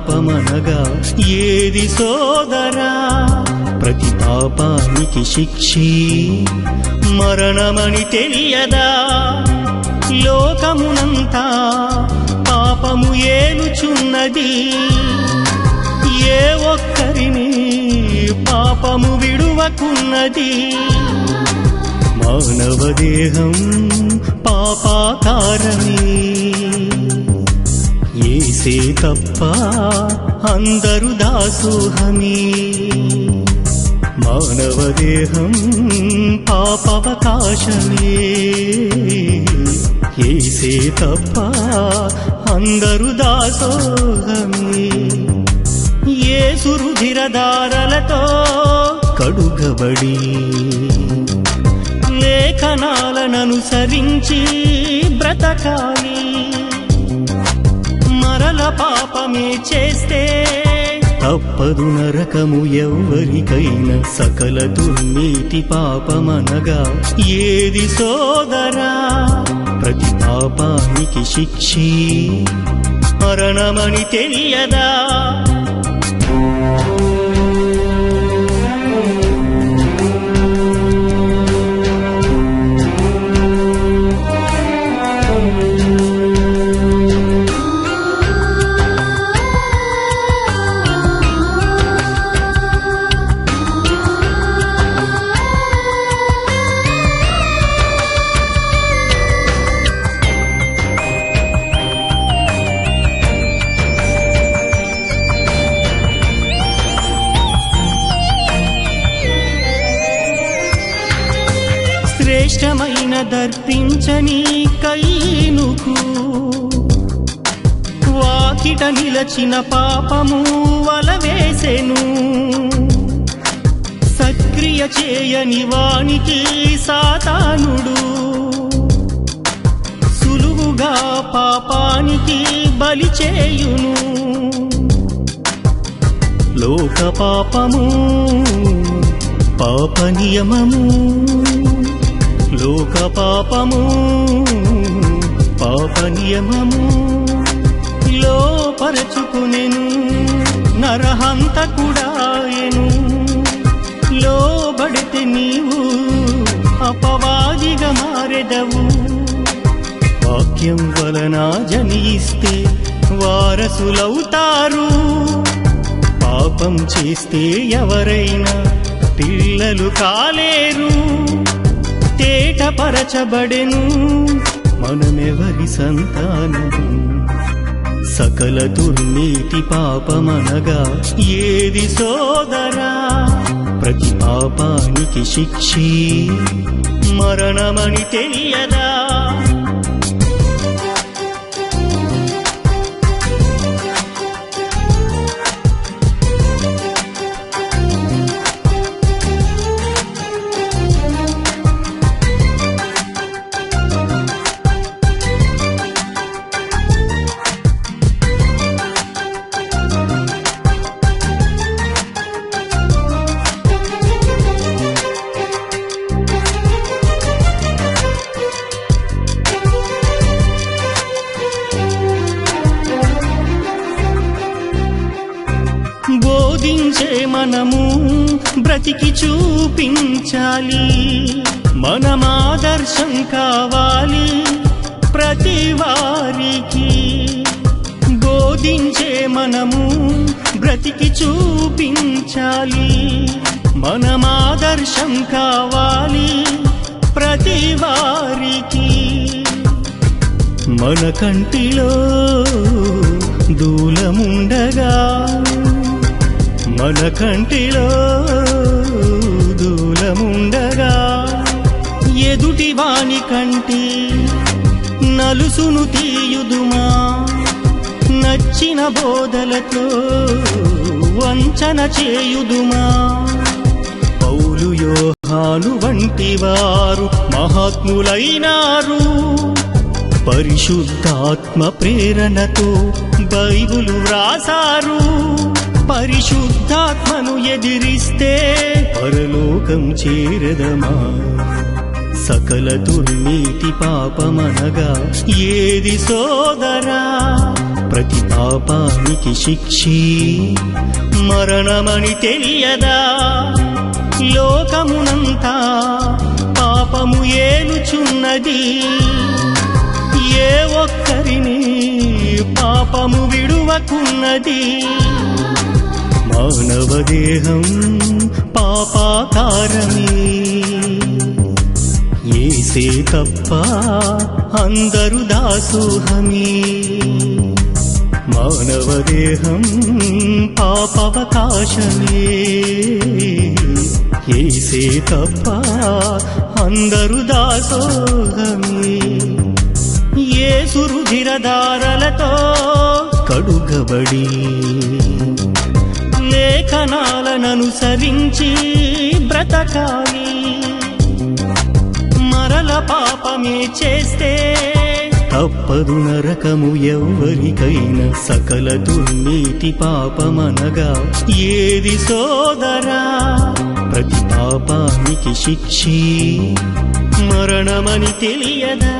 పాపమనగా ఏది సోదరా? ప్రతి పాపానికి శిక్షే మరణమని తెలియదా? లోకమునంతా పాపము ఏలుచున్నది, ఏ ఒక్కరిని పాపము విడువకున్నది. మానవ దేహం పాపాకారమే, ఏసే తప్ప అందరు దాసోహమే. మానవ దేహం పాపావకాశమే, ఏసే తప్ప అందరు దాసోహమే. యేసు రుధిరధారలతో కడుగబడి లేఖనాలననుసరించి బ్రతకాలి. మరల పాపమే చేస్తే తప్పదు నరకము ఎవ్వరికైనా. సకల దుర్నీతి పాపమనగా ఏది సోదరా? ప్రతి పాపానికి శిక్షే మరణమని తెలియదా? శ్రేష్టమైన దర్పించని కయీనుకు వాకిట నిలచిన పాపము వలవేసెను. సక్రియ చేయని వానికి సాతానుడు సులువుగా పాపానికి బలి చేయును. లోక పాపము పాప నియమము, లోక పాపము పాప నియమము లోపరచుకునెను. నరహంతకుడాయెను, లోబడితే నీవు అపవాదిగా మారెదవు. వాక్యం వలన జనిస్తే వారసులవుతారు, పాపం చేస్తే ఎవరైనా పిల్లలు కాలేరు. తేటపరచబడెను మనమెవరి సంతానము? సకల దుర్నీతి పాపమనగా ఏది సోదరా? ప్రతి పాపానికి శిక్షే మరణమని తెలియదా? బోధించే మనము బ్రతికి చూపించాలి, మనమాదర్శం కావాలి ప్రతి వారికి. బోధించే మనము బ్రతికి చూపించాలి, మనమాదర్శం కావాలి ప్రతి వారికి. మన కంటిలో దూలముండగా, మన కంటిలో దూలముండగా ఎదుటి వాని కంటి నలుసును తీయుదుమా? నచ్చిన బోధలతో వంచన చేయుదుమా? పౌలు యోహాను వంటి వారు మహాత్ములైనారు, పరిశుద్ధాత్మ ప్రేరణతో బైబిలు వ్రాసారు. పరిశుద్ధాత్మను ఎదిరిస్తే పరలోకం చేరదమా? సకల దుర్నీతి పాపమనగా ఏది సోదరా? ప్రతి పాపానికి శిక్షే మరణమని తెలియదా? లోకమునంతా పాపము ఏలుచున్నది, ఏ ఒక్కరిని పాపము విడువకున్నది. మానవ దేహం పాపాకారమే, ఏసే తప్ప అందరు దాసోహమే. మానవ దేహం పాపావకాశమే, ఏసే తప్ప అందరు దాసోహమే. యేసు రుధిరధారలతో కడుగబడి లేఖనాలననుసరించి బ్రతకాలి. మరల పాపమే చేస్తే తప్పదు నరకము ఎవ్వరికైనా. సకల దుర్నీతి పాపమనగా ఏది సోదరా? ప్రతి పాపానికి శిక్షే మరణమని తెలియదా?